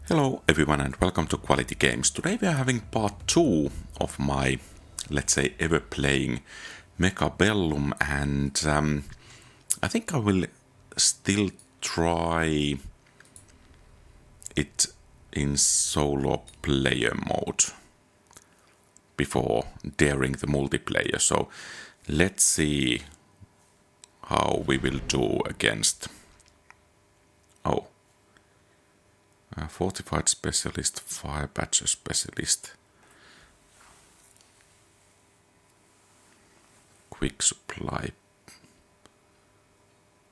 Hello everyone and welcome to Quality Games. Today we are having part 2 of my, let's say, ever playing Mechabellum, and I think I will still try it in solo player mode before daring the multiplayer. So let's see how we will do against... fortified specialist, fire patcher specialist, quick supply.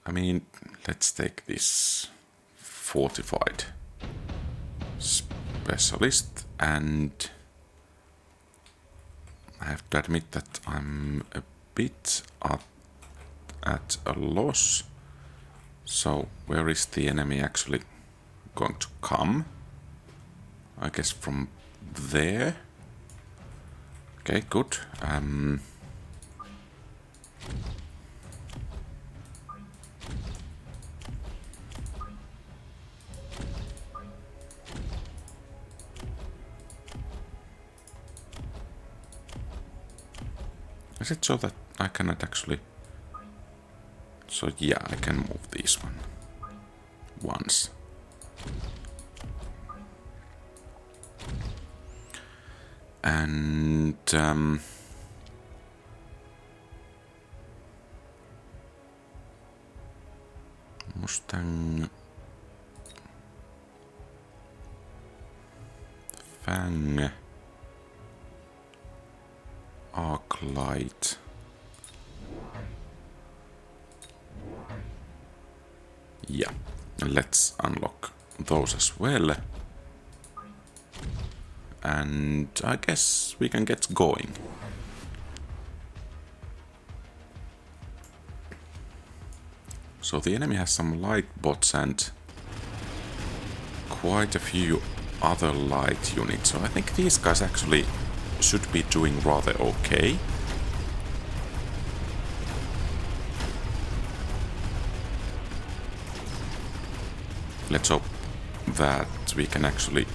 I mean, let's take this fortified specialist, and I have to admit that I'm a bit at a loss. So where is the enemy actually going to come? I guess from there. Okay, good. Is it so that I cannot actually... So yeah, I can move this one once. And Mustang, Fang, Arc Light, yeah, let's unlock those as well. And I guess we can get going. So the enemy has some light bots and quite a few other light units. So I think these guys actually should be doing rather okay. Let's hope that we can actually...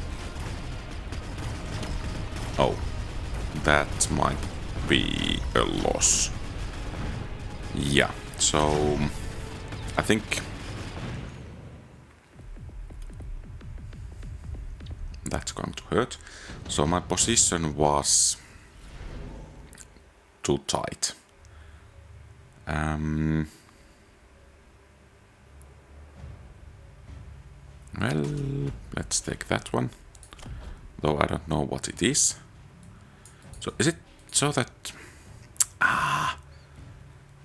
Oh, that might be a loss. Yeah, so I think that's going to hurt. So my position was too tight. Well, let's take that one. Though I don't know what it is. So is it so that...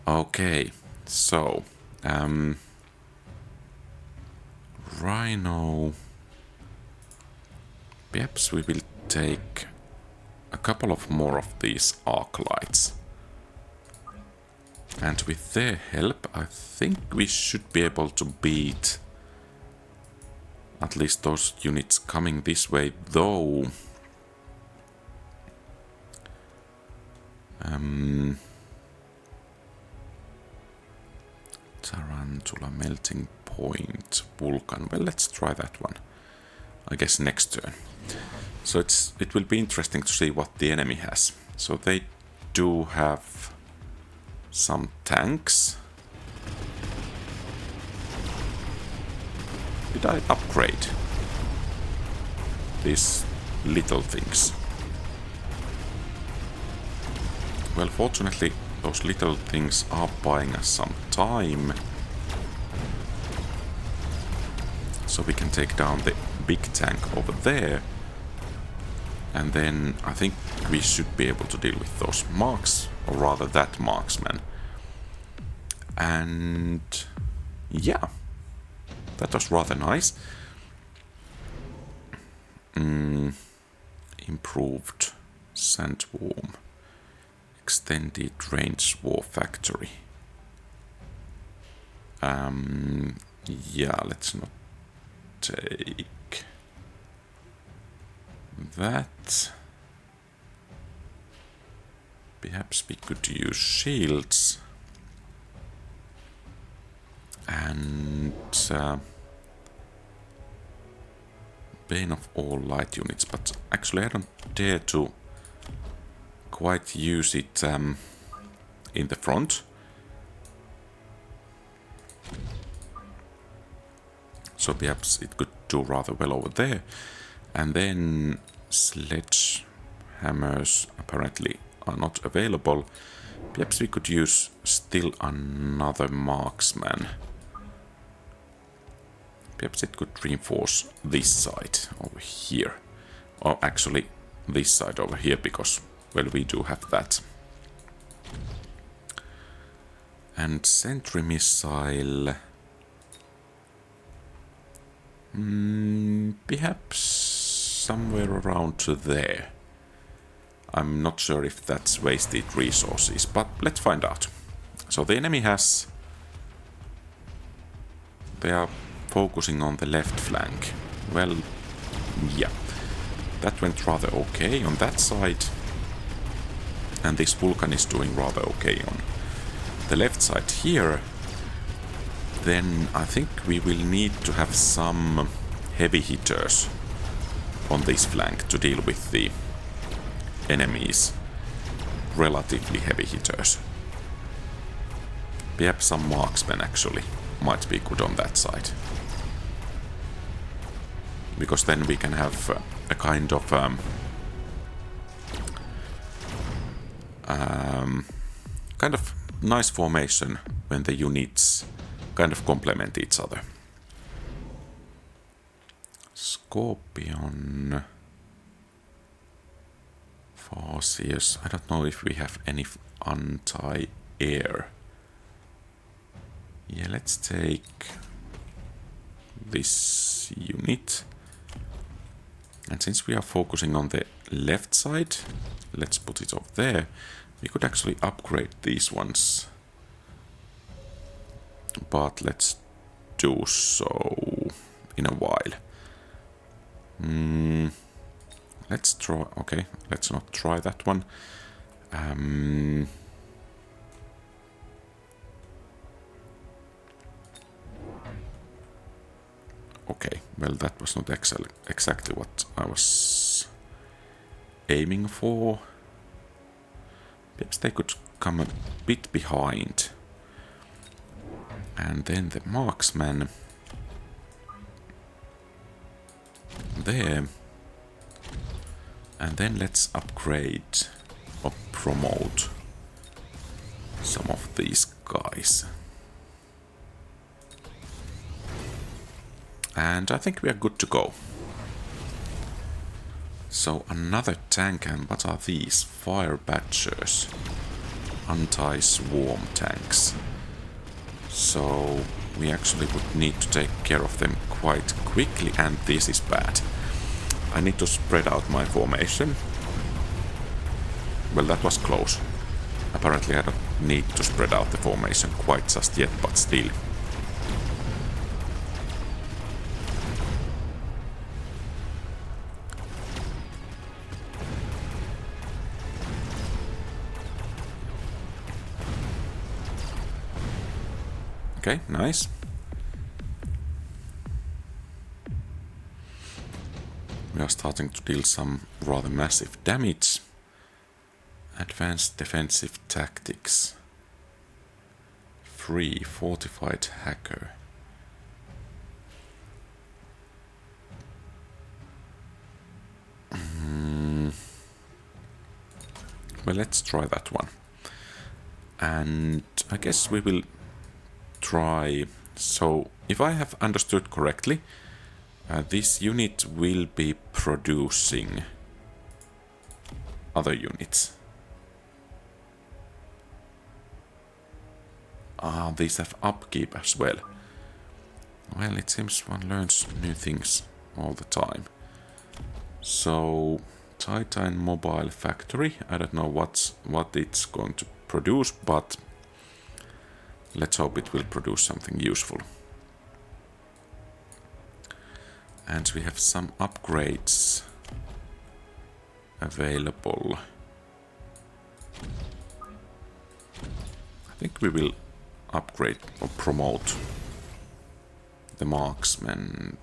Okay, so... Rhino... Perhaps we will take a couple of more of these arc lights. And with their help, I think we should be able to beat at least those units coming this way, though... Tarantula, Melting Point, Vulcan. Well, let's try that one. I guess next turn. So it will be interesting to see what the enemy has. So they do have some tanks. Did I upgrade these little things? Well, fortunately, those little things are buying us some time. So we can take down the big tank over there. And then I think we should be able to deal with those marks, or rather that marksman. And yeah, that was rather nice. Improved sandworm. Extended range war factory. Yeah, let's not take that. Perhaps we could use shields. And bane of all light units, but actually I don't dare to quite use it in the front. So perhaps it could do rather well over there. And then sledgehammers apparently are not available. Perhaps we could use still another marksman. Perhaps it could reinforce this side over here. Or actually this side over here, because, well, we do have that. And sentry missile... perhaps somewhere around to there. I'm not sure if that's wasted resources, but let's find out. So the enemy has... They are focusing on the left flank. Well, yeah. That went rather okay on that side. And this Vulcan is doing rather okay on the left side here. Then I think we will need to have some heavy hitters on this flank to deal with the enemies. Relatively heavy hitters. Perhaps some marksmen actually might be good on that side. Because then we can have a kind of nice formation when the units kind of complement each other. Scorpion... Farseers. I don't know if we have any anti-air. Yeah, let's take this unit. And since we are focusing on the left side, let's put it over there. We could actually upgrade these ones. But let's do so in a while. Let's try... Okay, let's not try that one. Okay, well, that was not exactly what I was aiming for. Perhaps they could come a bit behind. And then the marksman there. And then let's upgrade or promote some of these guys. And I think we are good to go. So another tank, and what are these? Fire Badgers. Anti-swarm tanks. So we actually would need to take care of them quite quickly, and this is bad. I need to spread out my formation. Well, that was close. Apparently I don't need to spread out the formation quite just yet, but still. Okay, nice. We are starting to deal some rather massive damage. Advanced defensive tactics. Free fortified hacker. Well, let's try that one. And I guess we will try... So, if I have understood correctly, this unit will be producing other units. These have upkeep as well. Well, it seems one learns new things all the time. So, Titan Mobile Factory. I don't know what it's going to produce, but let's hope it will produce something useful. And we have some upgrades available. I think we will upgrade or promote the marksman.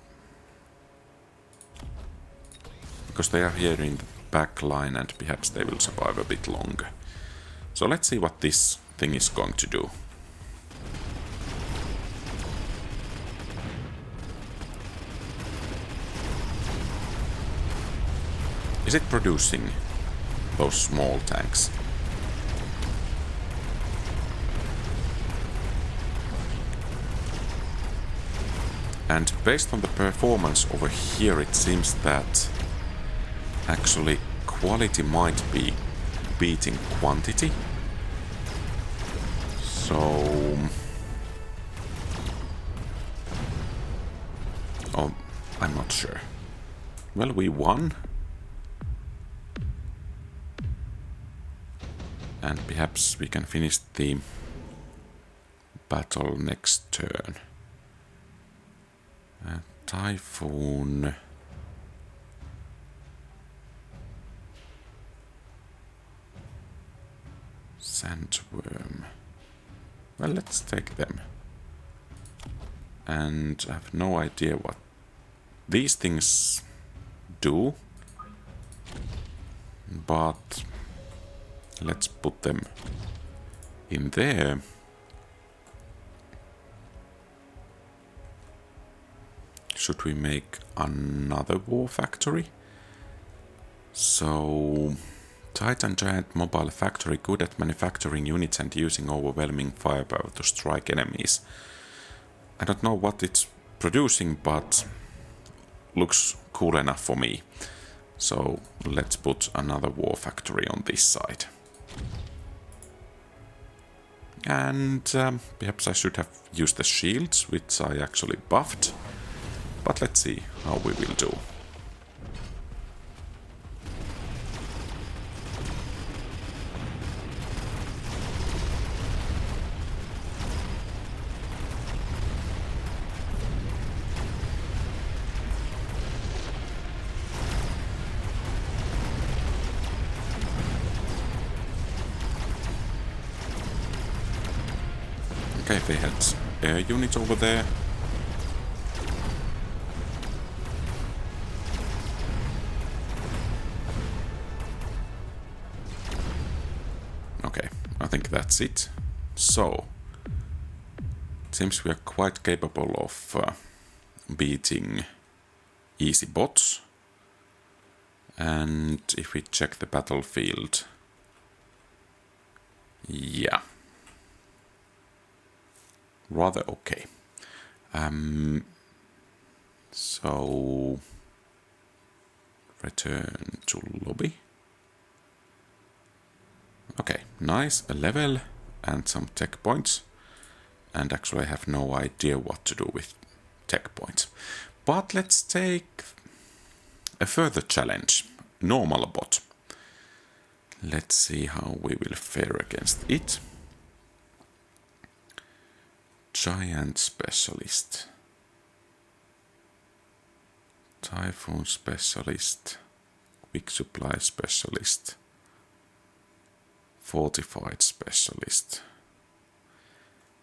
because they are here in the back line and perhaps they will survive a bit longer. So let's see what this thing is going to do. Is it producing those small tanks? And based on the performance over here, it seems that actually quality might be beating quantity. So... oh, I'm not sure. Well, we won. And perhaps we can finish the battle next turn. Typhoon. Sandworm. Well, let's take them. And I have no idea what these things do. But let's put them in there. Should we make another war factory? So, Titan Giant Mobile Factory, good at manufacturing units and using overwhelming firepower to strike enemies. I don't know what it's producing, but looks cool enough for me. So let's put another war factory on this side. And perhaps I should have used the shields, which I actually buffed. But let's see how we will do. Okay, they had air units over there. Okay, I think that's it. So, it seems we are quite capable of beating easy bots. And if we check the battlefield, yeah, rather okay. So, return to lobby. Okay, nice, a level and some tech points. And actually I have no idea what to do with tech points. But let's take a further challenge, normal bot. Let's see how we will fare against it. Giant Specialist. Typhoon Specialist. Quick Supply Specialist. Fortified Specialist.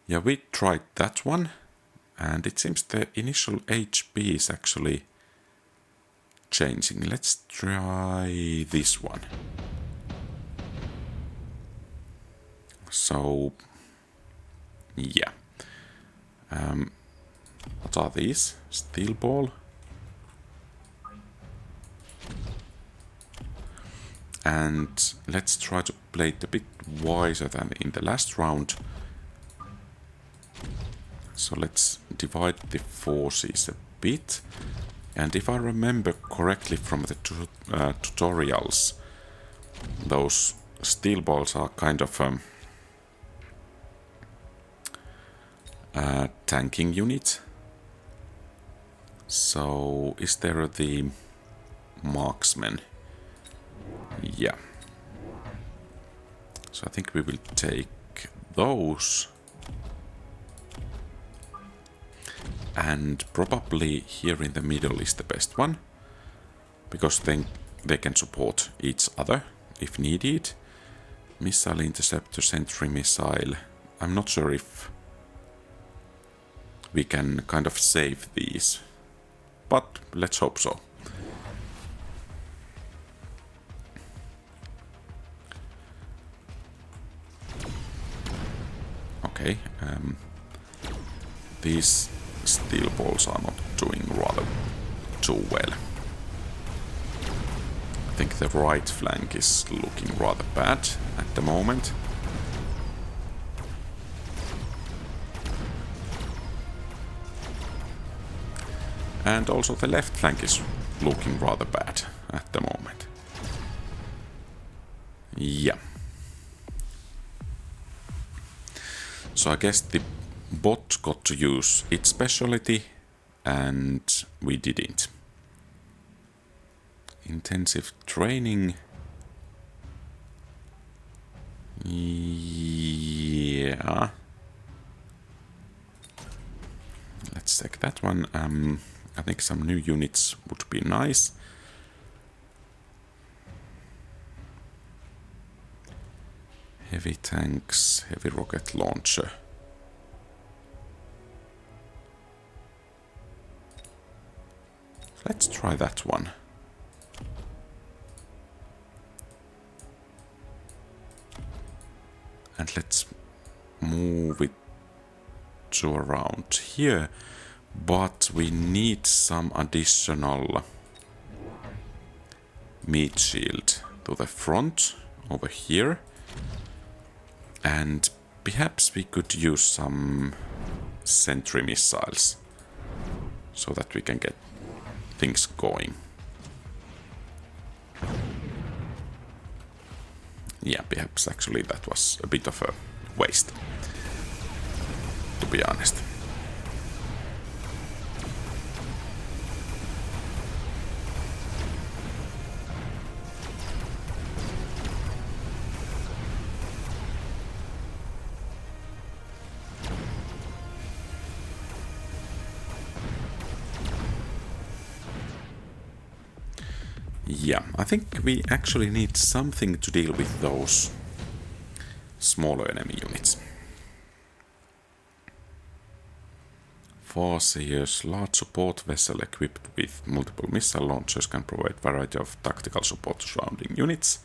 Yeah, we tried that one, and it seems the initial HP is actually changing. Let's try this one. So, yeah. What are these? Steel ball. And let's try to play it a bit wiser than in the last round. So let's divide the forces a bit. And if I remember correctly from the tutorials, those steel balls are kind of tanking unit. So is there the marksman? Yeah. So I think we will take those. And probably here in the middle is the best one. Because then they can support each other if needed. Missile interceptor, sentry missile. I'm not sure if we can kind of save these. But let's hope so. Okay, these steel balls are not doing rather too well. I think the right flank is looking rather bad at the moment. And also the left flank is looking rather bad at the moment. Yeah. So I guess the bot got to use its specialty and we didn't. Intensive training. Yeah. Let's take that one. I think some new units would be nice. Heavy tanks, heavy rocket launcher. Let's try that one. And let's move it to around here. But we need some additional meat shield to the front over here. And perhaps we could use some sentry missiles so that we can get things going. Yeah, perhaps actually that was a bit of a waste, to be honest. Yeah, I think we actually need something to deal with those smaller enemy units. Farseer's large support vessel equipped with multiple missile launchers can provide variety of tactical support to surrounding units.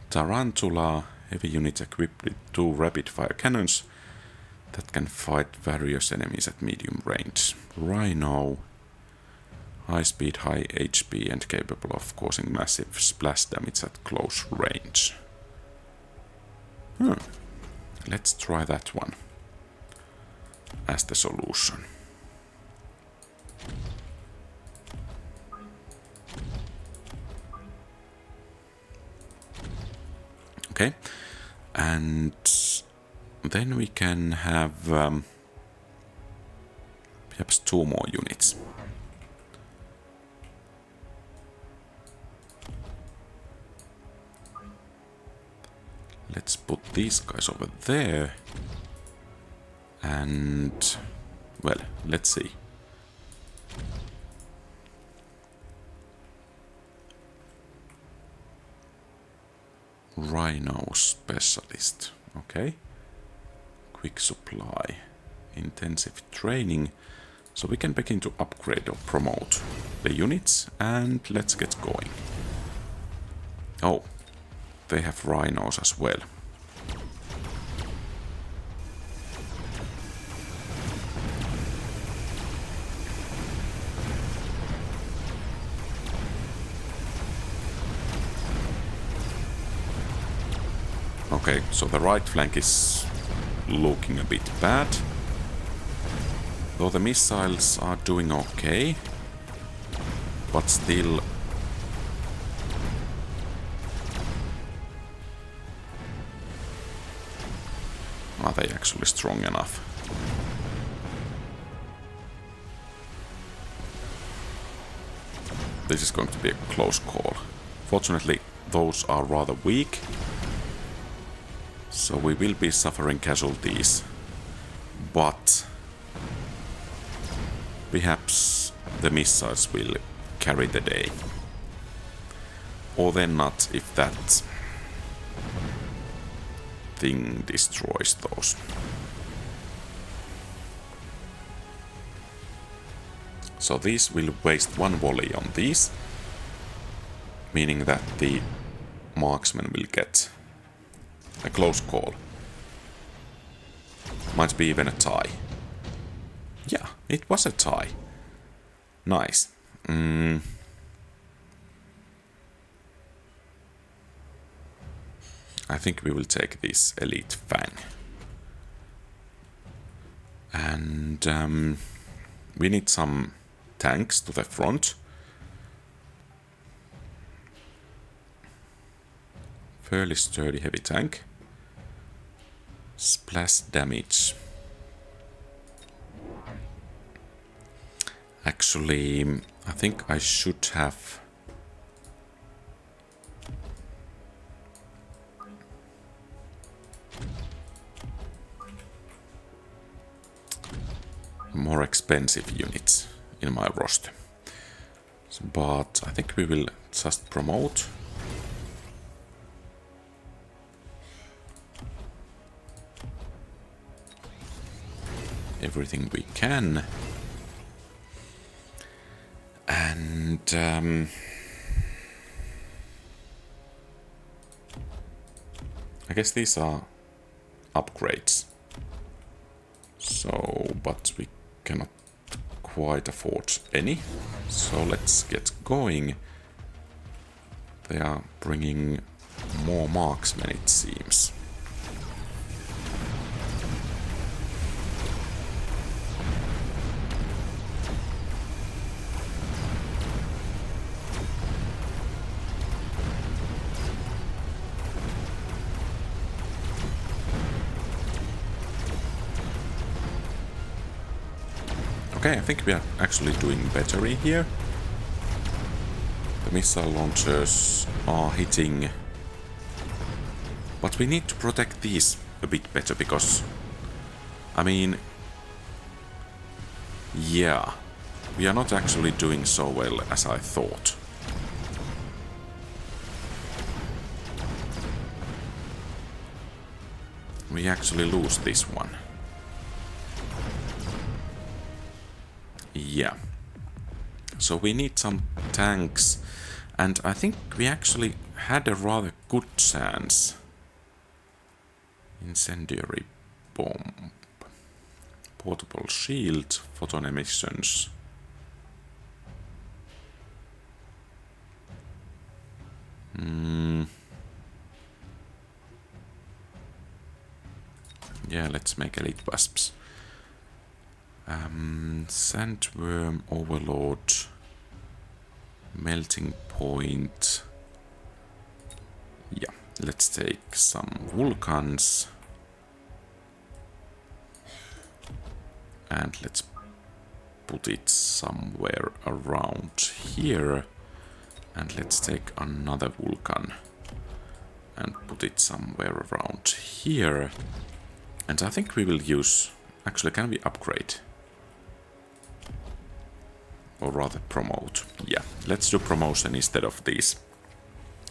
Tarantula, heavy unit equipped with 2 rapid-fire cannons that can fight various enemies at medium range. Rhino, high speed, high HP and capable of causing massive splash damage at close range. Let's try that one as the solution. Okay, and then we can have perhaps 2 more units. Let's put these guys over there. And, well, let's see. Rhino specialist. Okay. Quick supply. Intensive training. So we can begin to upgrade or promote the units. And let's get going. Oh. They have rhinos as well. Okay, so the right flank is looking a bit bad. Though the missiles are doing okay. But still... Are they actually strong enough? This is going to be a close call. Fortunately, those are rather weak. So we will be suffering casualties. But perhaps the missiles will carry the day. Or then not if that thing destroys those. So these will waste 1 volley on these, meaning that the marksman will get a close call. Might be even a tie. Yeah, it was a tie. Nice. I think we will take this Elite Fang. And we need some tanks to the front. Fairly sturdy heavy tank. Splash damage. Actually, I think I should have more expensive units in my roster. But I think we will just promote. Everything we can. And I guess these are upgrades. So, but we cannot quite afford any. So let's get going. They are bringing more marksmen, it seems. Okay, I think we are actually doing better in here. The missile launchers are hitting. But we need to protect these a bit better because, I mean, yeah, we are not actually doing so well as I thought. We actually lose this one. Yeah. So we need some tanks, and I think we actually had a rather good chance. Incendiary bomb. Portable shield, photon emissions. Yeah, let's make elite wasps. Sandworm, overload, melting point. Yeah, let's take some vulcans. And let's put it somewhere around here. And let's take another vulcan and put it somewhere around here. And I think we will use... Actually, can we upgrade? Or rather promote. Yeah, let's do promotion instead of these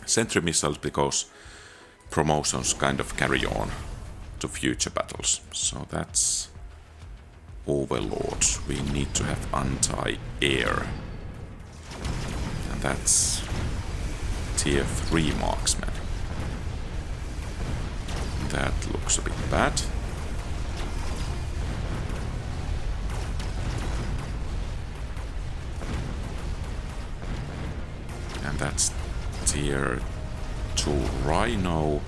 sentry missiles, because promotions kind of carry on to future battles. So that's Overlord. We need to have anti-air. And that's tier 3 marksman. That looks a bit bad. And that's tier 2 Rhino.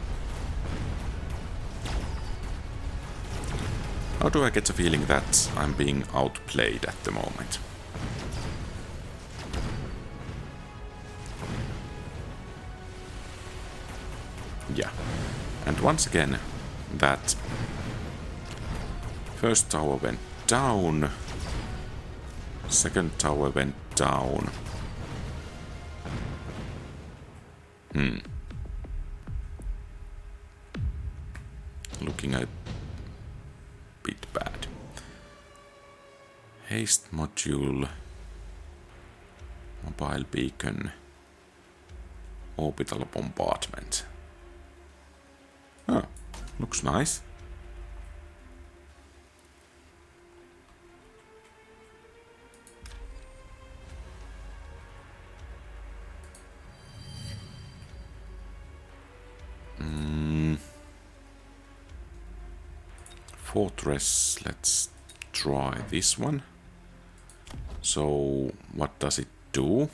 How do I get the feeling that I'm being outplayed at the moment? Yeah. And once again, that first tower went down, second tower went down. Looking a bit bad. Haste module, mobile beacon, orbital bombardment. Oh, looks nice. fortress. Let's try this one. So what does it do?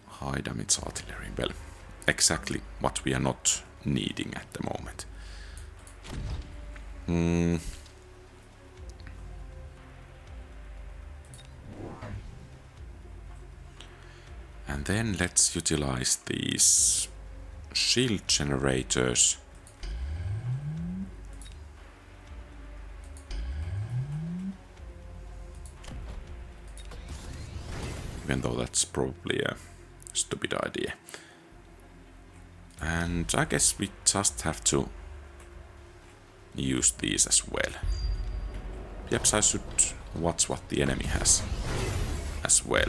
High damage artillery. Well, exactly what we are not needing at the moment. And then let's utilize these shield generators. Even though that's probably a stupid idea. And I guess we just have to use these as well. Perhaps I should watch what the enemy has as well.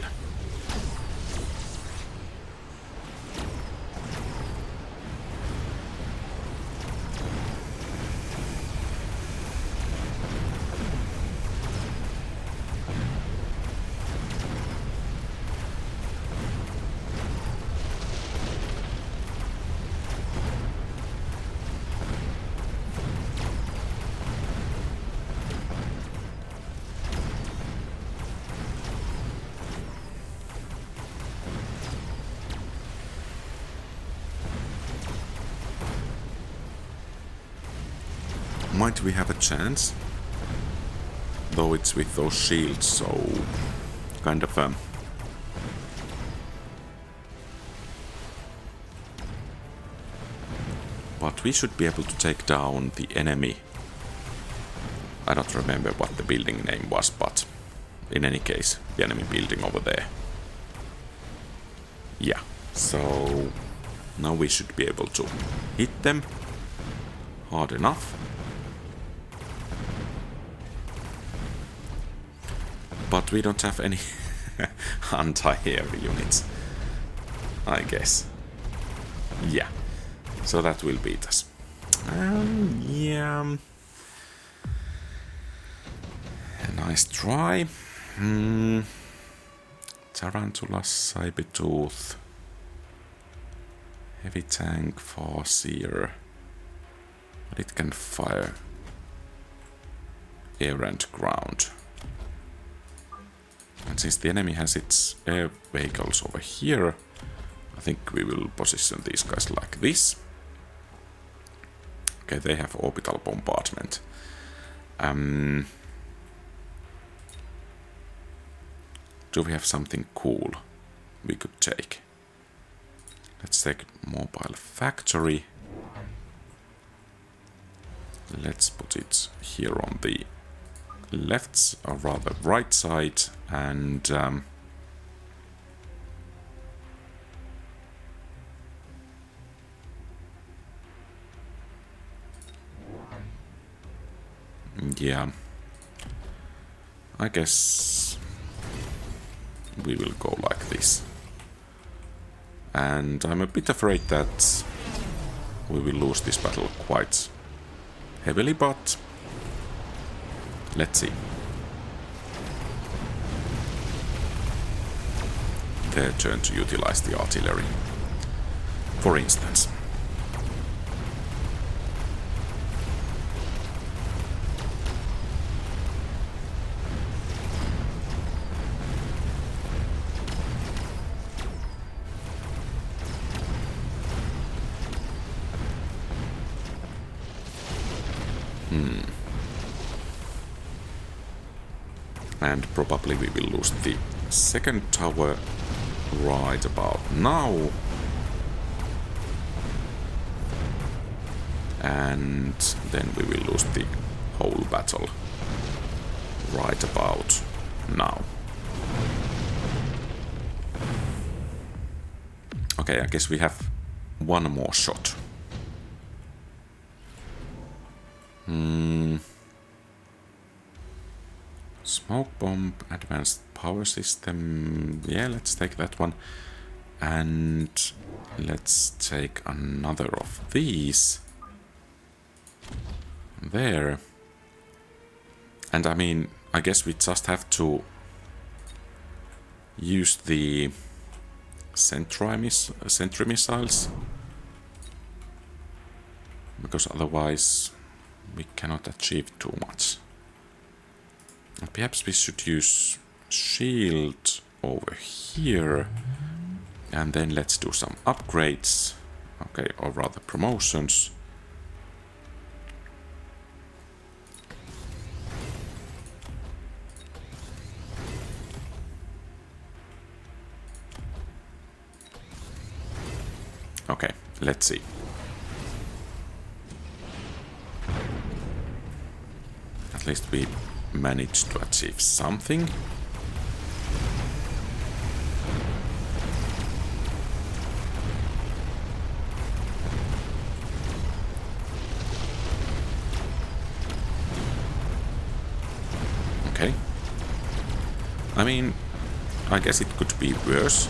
Might we have a chance? Though it's with those shields, so kind of but we should be able to take down the enemy. I don't remember what the building name was, but in any case, the enemy building over there. Yeah, so now we should be able to hit them hard enough. But we don't have any anti-air units, I guess. Yeah, so that will beat us. Yeah. A nice try. Tarantula, Sabertooth, heavy tank, Farseer. But it can fire air and ground. And since the enemy has its air vehicles over here, I think we will position these guys like this. Okay, they have orbital bombardment. Do we have something cool we could take? Let's take mobile factory. Let's put it here on the left, or rather right side, and yeah, I guess we will go like this. And I'm a bit afraid that we will lose this battle quite heavily, but let's see. Their turn to utilize the artillery, for instance. And probably we will lose the second tower right about now. And then we will lose the whole battle right about now. Okay, I guess we have one more shot. Smoke bomb, advanced power system. Yeah, let's take that one. And let's take another of these. There. And I mean, I guess we just have to use the sentry missiles. because otherwise we cannot achieve too much. Perhaps we should use shield over here, and then let's do some upgrades, okay, or rather promotions. Okay, let's see. At least we managed to achieve something. Okay. I mean, I guess it could be worse.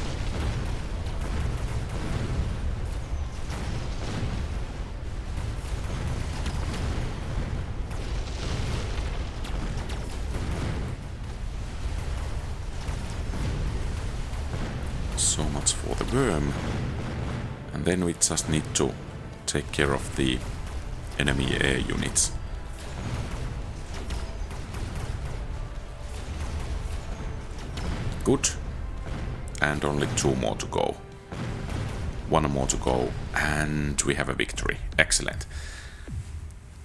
So much for the worm. And then we just need to take care of the enemy air units. Good. And only 2 more to go. 1 more to go, and we have a victory. Excellent.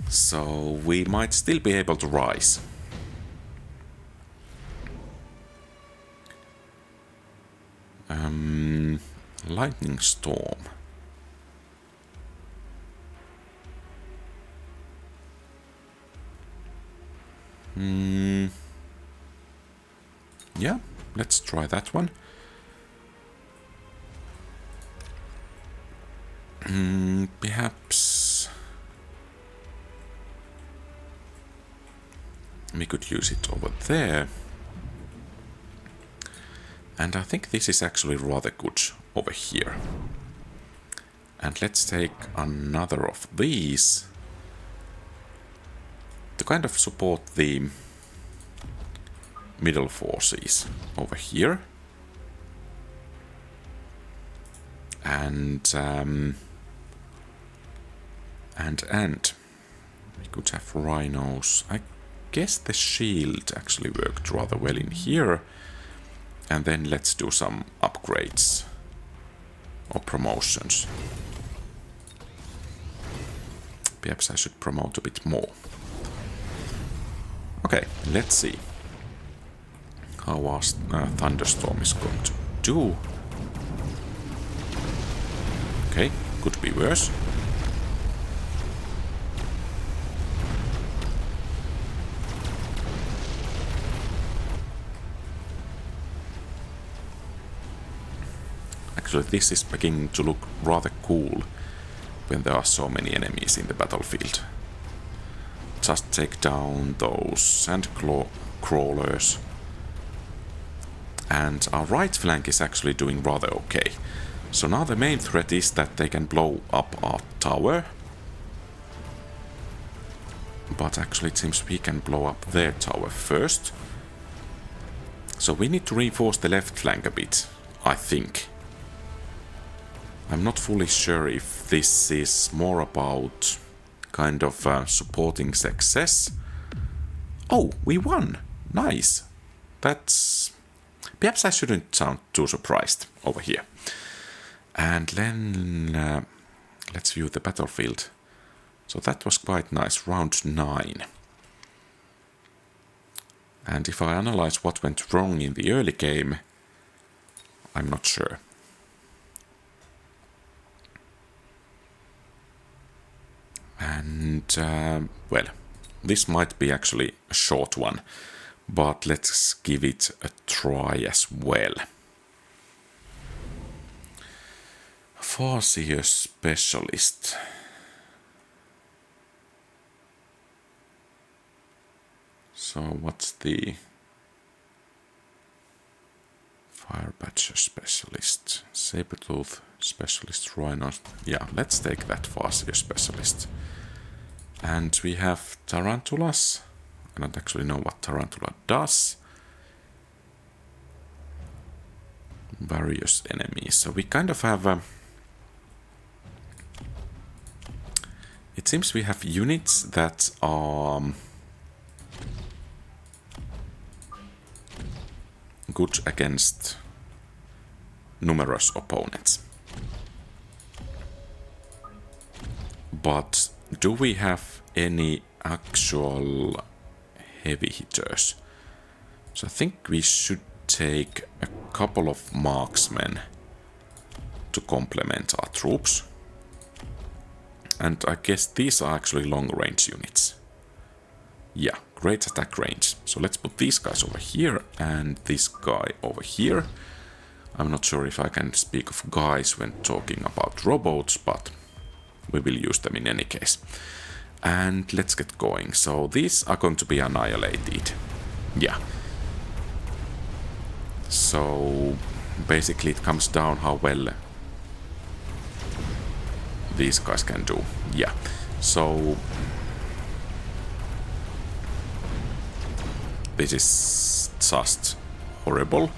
So we might still be able to rise. Lightning storm. Yeah, let's try that one. Perhaps we could use it over there. And I think this is actually rather good over here. And let's take another of these to kind of support the middle forces over here. And we could have rhinos. I guess the shield actually worked rather well in here. And then let's do some upgrades or promotions. Perhaps I should promote a bit more. Okay, let's see how our thunderstorm is going to do. Okay, could be worse. Actually, this is beginning to look rather cool when there are so many enemies in the battlefield. Just take down those sand crawlers. And our right flank is actually doing rather okay. So now the main threat is that they can blow up our tower. But actually it seems we can blow up their tower first. So we need to reinforce the left flank a bit, I think. I'm not fully sure if this is more about kind of supporting success. Oh, we won! Nice! That's... Perhaps I shouldn't sound too surprised over here. And then let's view the battlefield. So that was quite nice, round 9. And if I analyze what went wrong in the early game, I'm not sure. And, well, this might be actually a short one, but let's give it a try as well. Farseer Specialist. So what's the Firebadger Specialist? Sabertooth Specialist, Rhino. Yeah, let's take that Farseer Specialist. And we have Tarantulas. I don't actually know what Tarantula does. Various enemies. So we kind of have... it seems we have units that are good against numerous opponents. But do we have any actual heavy hitters? So I think we should take a couple of marksmen to complement our troops. And I guess these are actually long-range units. Yeah, great attack range. So let's put these guys over here and this guy over here. I'm not sure if I can speak of guys when talking about robots, but we will use them in any case. And let's get going. So these are going to be annihilated. Yeah. So basically it comes down how well these guys can do. Yeah. So this is just horrible.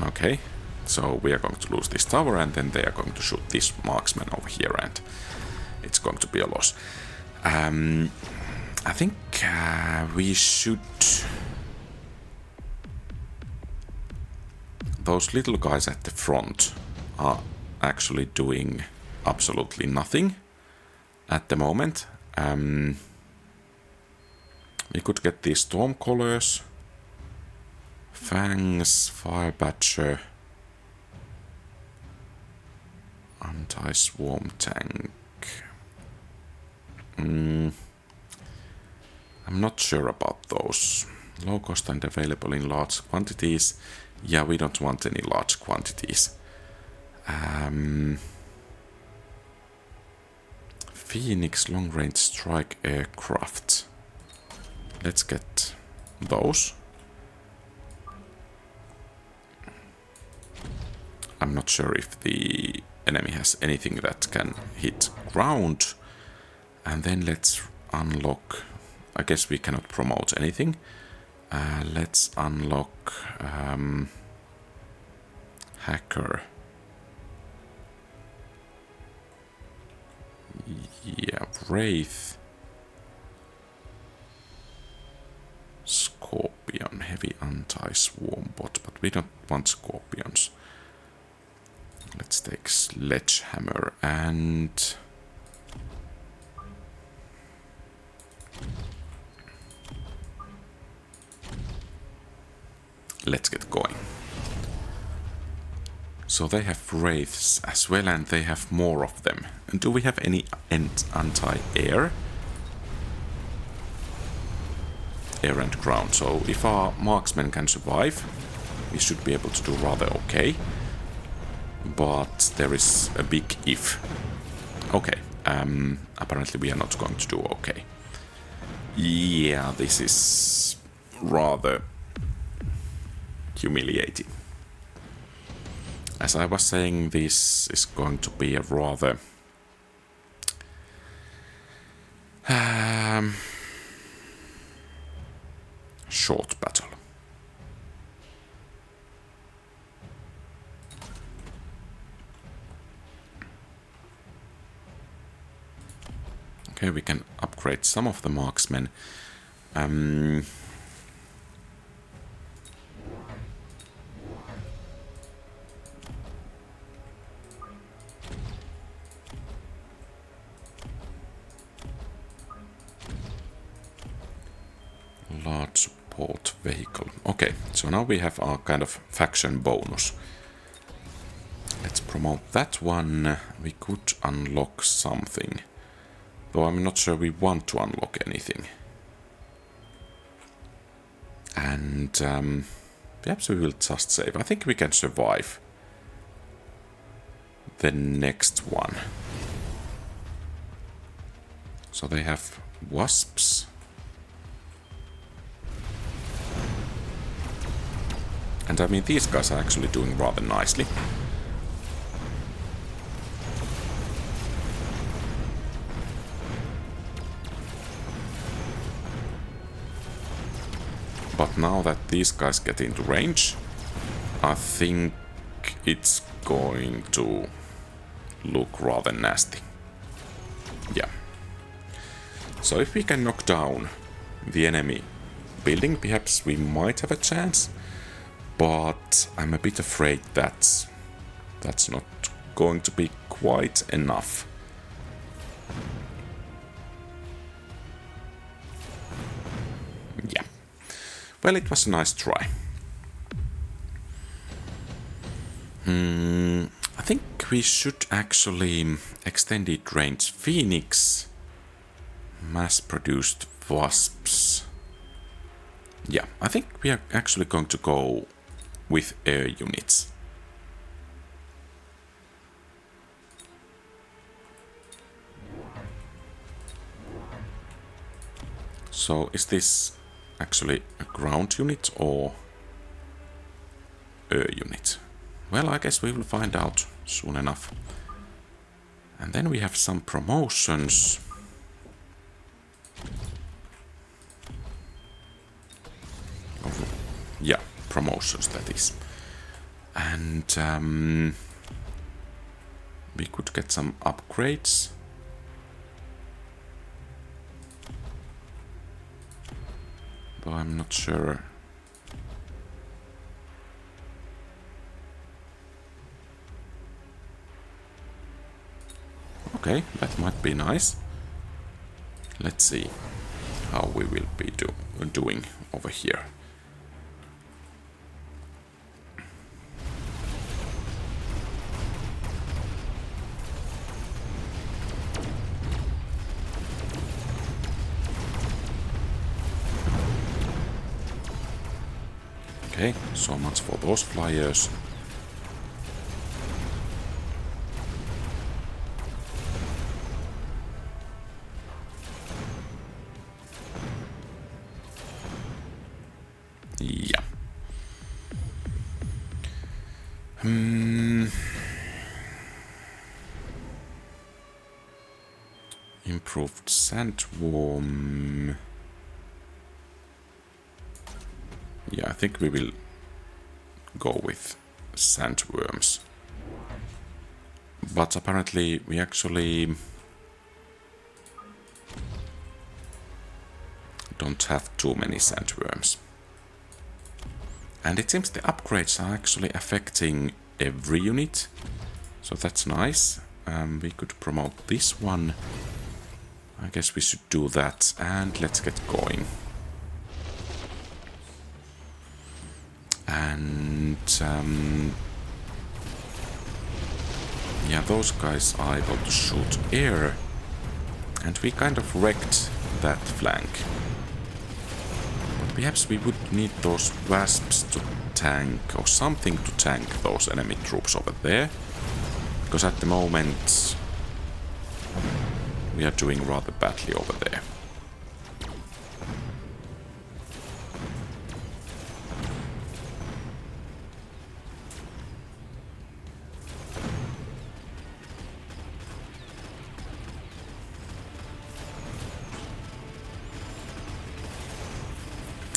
Okay, so we are going to lose this tower and then they are going to shoot this marksman over here and it's going to be a loss. I think we should... Those little guys at the front are actually doing absolutely nothing at the moment. We could get these storm collars, fangs, fire badger, anti-swarm tank. I'm not sure about those. Low cost and available in large quantities. Yeah, we don't want any large quantities. Phoenix long-range strike aircraft. Let's get those. I'm not sure if the enemy has anything that can hit ground. And then let's unlock... I guess we cannot promote anything. Let's unlock hacker. Yeah, wraith. Scorpion, heavy anti-swarm bot, but we don't want scorpions. Let's take sledgehammer and... Let's get going. So they have wraiths as well, and they have more of them. And do we have any anti-air? Air and ground. So if our marksmen can survive, we should be able to do rather okay. But there is a big if. Okay. Apparently we are not going to do okay. Yeah, this is rather humiliating. As I was saying, this is going to be a rather short battle. Okay, we can upgrade some of the marksmen. Large support vehicle. Okay, so now we have our kind of faction bonus. Let's promote that one. We could unlock something. Though I'm not sure we want to unlock anything. And perhaps we will just save. I think we can survive the next one. So they have wasps. And I mean, these guys are actually doing rather nicely. But now that these guys get into range, I think it's going to look rather nasty. Yeah. So if we can knock down the enemy building, perhaps we might have a chance. But I'm a bit afraid that that's not going to be quite enough. Yeah. Well, it was a nice try. I think we should actually extended range Phoenix, mass-produced wasps. Yeah, I think we are actually going to go with air units. So is this actually a ground unit or air unit? Well, I guess we will find out soon enough. And then we have some promotions. Yeah, promotions that is. And we could get some upgrades. Though I'm not sure. Okay, that might be nice. Let's see how we will be doing over here. Okay, so much for those flyers. Yeah. Improved sandworm. Yeah, I think we will go with sandworms. But apparently we actually don't have too many sandworms. And it seems the upgrades are actually affecting every unit. So that's nice. We could promote this one. I guess we should do that. And let's get going. And yeah, those guys are able to shoot air. And we kind of wrecked that flank. But perhaps we would need those wasps to tank or something to tank those enemy troops over there. Because at the moment we are doing rather badly over there.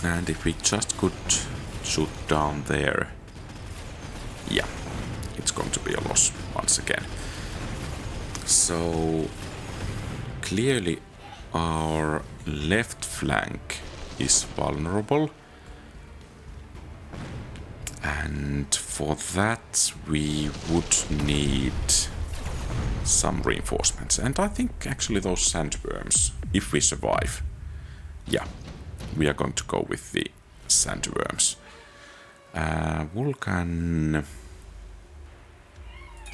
And if we just could shoot down there, yeah, it's going to be a loss once again. So clearly our left flank is vulnerable, and for that we would need some reinforcements. And I think actually those sandworms, if we survive, yeah, we are going to go with the sandworms. Vulcan.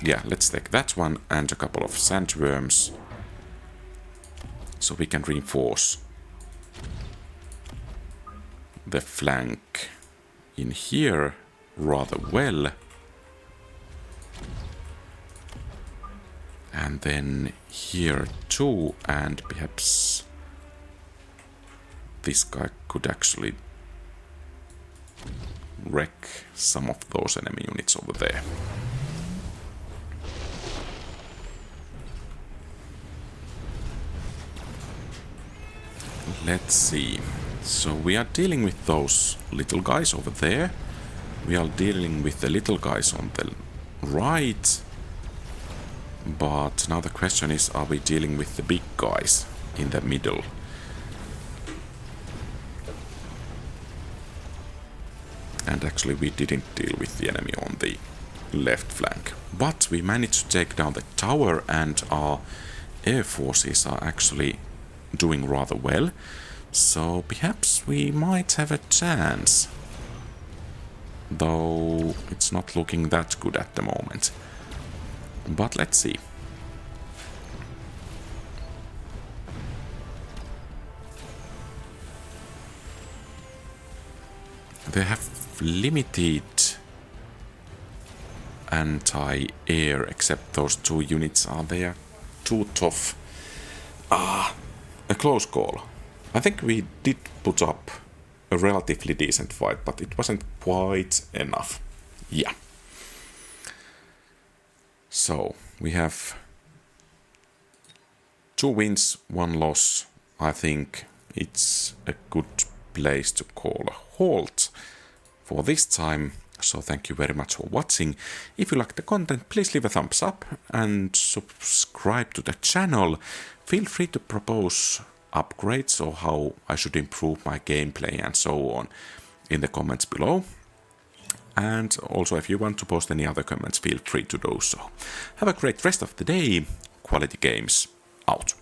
Yeah, let's take that one and a couple of sandworms. So we can reinforce the flank in here rather well. And then here too, and perhaps this guy could actually wreck some of those enemy units over there. Let's see. So we are dealing with those little guys over there. We are dealing with the little guys on the right. But now the question is, are we dealing with the big guys in the middle? And actually we didn't deal with the enemy on the left flank. But we managed to take down the tower, and our air forces are actually doing rather well. So perhaps we might have a chance. Though it's not looking that good at the moment. But let's see. They have limited anti-air, except those 2 units are there. Too tough. A close call. I think we did put up a relatively decent fight, but it wasn't quite enough. Yeah. So, we have 2 wins, 1 loss. I think it's a good place to call a halt for this time. So thank you very much for watching. If you like the content, please leave a thumbs up and subscribe to the channel. Feel free to propose upgrades or how I should improve my gameplay and so on in the comments below. And also, if you want to post any other comments, feel free to do so. Have a great rest of the day. QualityGames out.